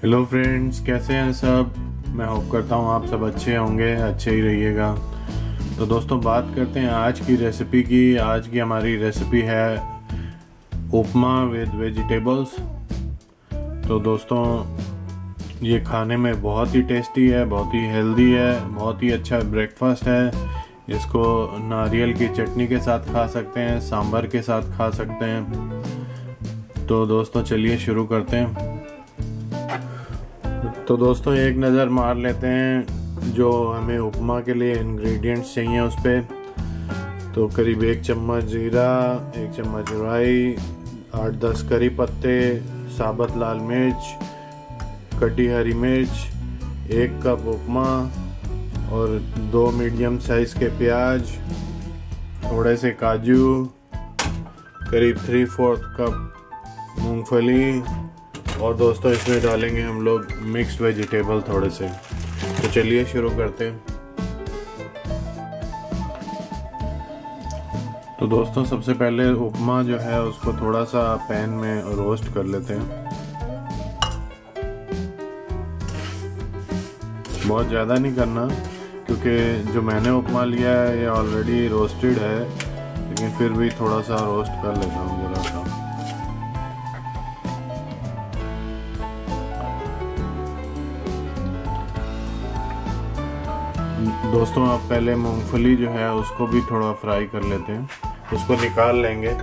Hello friends, कैसे हैं सब। मैं होप करता हूँ आप सब अच्छे होंगे, अच्छे ही रहिएगा। तो दोस्तों, बात करते हैं आज की रेसिपी की। आज की हमारी रेसिपी है उपमा विद वेजिटेबल्स। तो दोस्तों, ये खाने में बहुत ही टेस्टी है, बहुत ही हेल्दी है, बहुत ही अच्छा ब्रेकफास्ट है। इसको नारियल की चटनी के साथ खा सकते हैं, सांभर के साथ खा सकते हैं। तो दोस्तों चलिए शुरू करते हैं। तो दोस्तों, एक नज़र मार लेते हैं जो हमें उपमा के लिए इंग्रेडिएंट्स चाहिए उस पर। तो करीब 1 चम्मच जीरा, 1 चम्मच राई, 8-10 करी पत्ते, साबुत लाल मिर्च, कटी हरी मिर्च, 1 कप उपमा और 2 मीडियम साइज़ के प्याज, थोड़े से काजू, करीब 3/4 कप मूंगफली और दोस्तों इसमें डालेंगे हम लोग मिक्स्ड वेजिटेबल थोड़े से। तो चलिए शुरू करते हैं। तो दोस्तों, सबसे पहले उपमा जो है उसको थोड़ा सा पैन में रोस्ट कर लेते हैं। बहुत ज़्यादा नहीं करना, क्योंकि जो मैंने उपमा लिया है ये ऑलरेडी रोस्टेड है, लेकिन फिर भी थोड़ा सा रोस्ट कर लेता हूँ ज़रा सा। दोस्तों, आप पहले मूंगफली जो है उसको भी थोड़ा फ्राई कर लेते हैं, उसको निकाल लेंगे।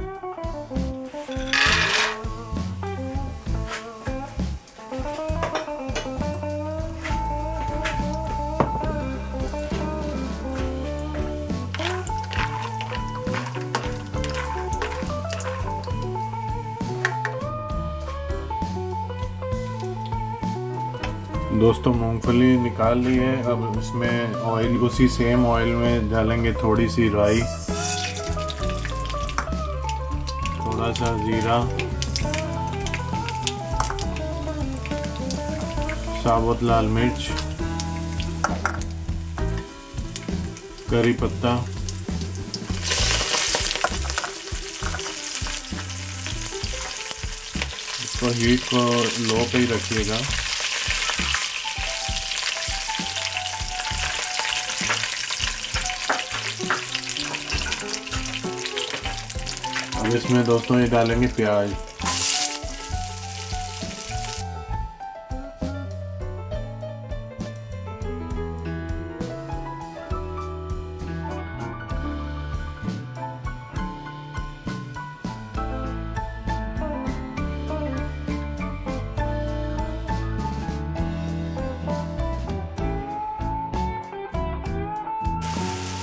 दोस्तों, मूंगफली निकाल ली है। अब इसमें ऑयल, उसी सेम ऑयल में डालेंगे थोड़ी सी राई, थोड़ा सा जीरा, साबुत लाल मिर्च, करी पत्ता, इसको हीट को लो पे ही रखिएगा। अब इसमें दोस्तों ये डालेंगे प्याज।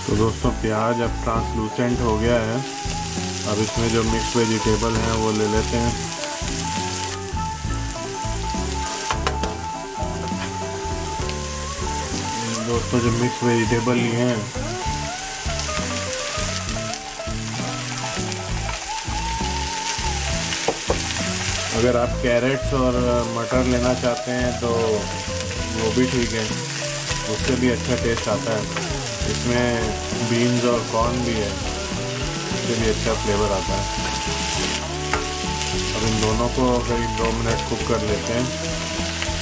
तो दोस्तों, प्याज अब ट्रांसलूसेंट हो गया है। अब इसमें जो मिक्स वेजिटेबल हैं वो ले लेते हैं। दोस्तों, जो मिक्स वेजिटेबल लिए हैं अगर आप कैरेट्स और मटर लेना चाहते हैं तो वो भी ठीक है, उससे भी अच्छा टेस्ट आता है। इसमें बीन्स और कॉर्न भी है, उससे भी अच्छा फ्लेवर आता है। अब इन दोनों को करीब 2 मिनट कुक कर लेते हैं,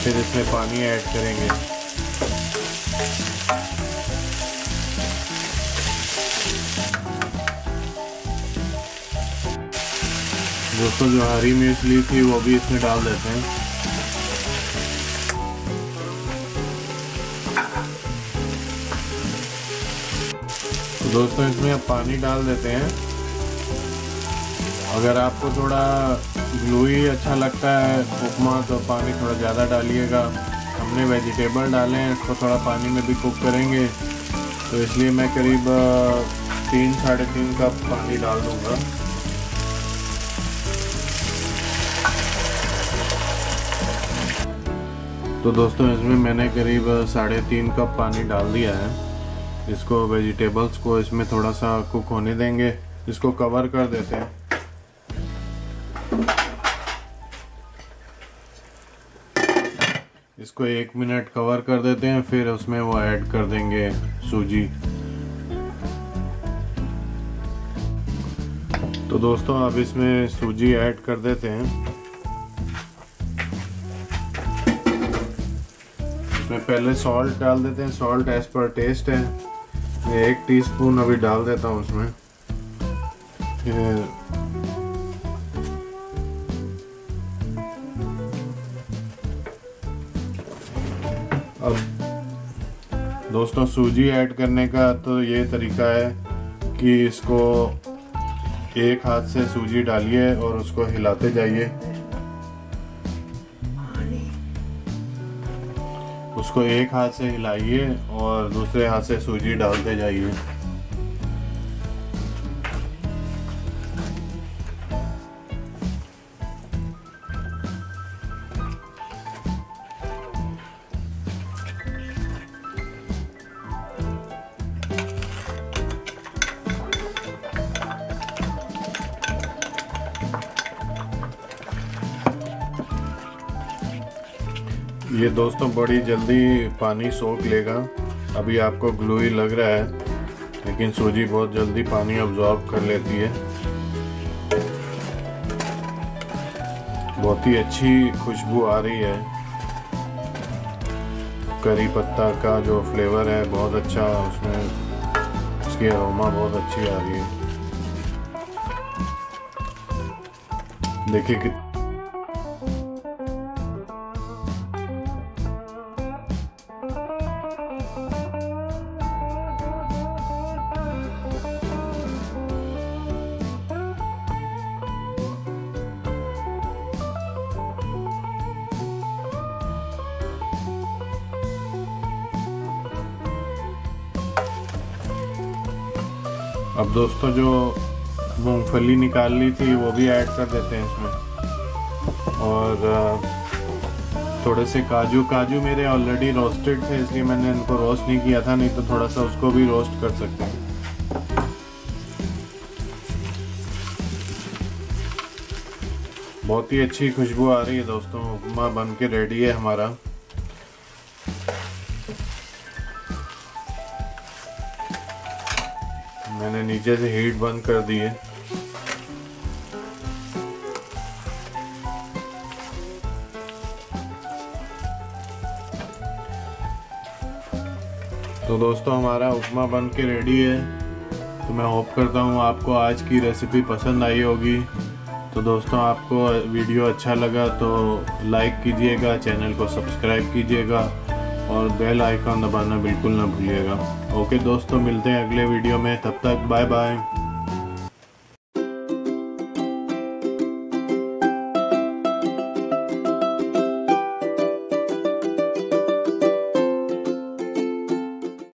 फिर इसमें पानी ऐड करेंगे। दोस्तों, जो हरी मिर्च ली थी वो भी इसमें डाल देते हैं। तो दोस्तों, इसमें अब पानी डाल देते हैं। अगर आपको थोड़ा ग्लूई अच्छा लगता है उपमा तो पानी थोड़ा ज़्यादा डालिएगा। हमने वेजिटेबल डाले हैं, इसको थोड़ा पानी में भी कुक करेंगे, तो इसलिए मैं करीब 3-3.5 कप पानी डाल दूँगा। तो दोस्तों, इसमें मैंने करीब 3.5 कप पानी डाल दिया है। इसको वेजिटेबल्स को इसमें थोड़ा सा कुक होने देंगे, इसको कवर कर देते हैं। इसको 1 मिनट कवर कर देते हैं, फिर उसमें वो ऐड कर देंगे सूजी। तो दोस्तों, अब इसमें सूजी ऐड कर देते हैं। इसमें पहले सॉल्ट डाल देते हैं, सॉल्ट एज पर टेस्ट है। मैं 1 टीस्पून अभी डाल देता हूँ उसमें। अब दोस्तों सूजी ऐड करने का तो ये तरीका है कि इसको एक हाथ से सूजी डालिए और उसको हिलाते जाइए। उसको एक हाथ से हिलाइए और दूसरे हाथ से सूजी डालते जाइए। ये दोस्तों बड़ी जल्दी पानी सोख लेगा। अभी आपको ग्लूई लग रहा है, लेकिन सूजी बहुत जल्दी पानी अब्जॉर्ब कर लेती है। बहुत ही अच्छी खुशबू आ रही है। करी पत्ता का जो फ्लेवर है बहुत अच्छा, उसमें उसकी अरोमा बहुत अच्छी आ रही है। देखिए कि अब दोस्तों जो मूंगफली निकाल ली थी वो भी ऐड कर देते हैं इसमें। और थोड़े से काजू मेरे ऑलरेडी रोस्टेड थे, इसलिए मैंने इनको रोस्ट नहीं किया था, नहीं तो थोड़ा सा उसको भी रोस्ट कर सकते हैं। बहुत ही अच्छी खुशबू आ रही है दोस्तों। उपमा बन के रेडी है हमारा। मैंने नीचे से हीट बंद कर दी है। तो दोस्तों हमारा उपमा बन के रेडी है। तो मैं होप करता हूँ आपको आज की रेसिपी पसंद आई होगी। तो दोस्तों आपको वीडियो अच्छा लगा तो लाइक कीजिएगा, चैनल को सब्सक्राइब कीजिएगा और बेल आइकन दबाना बिल्कुल ना भूलिएगा। ओके दोस्तों, मिलते हैं अगले वीडियो में। तब तक बाय बाय।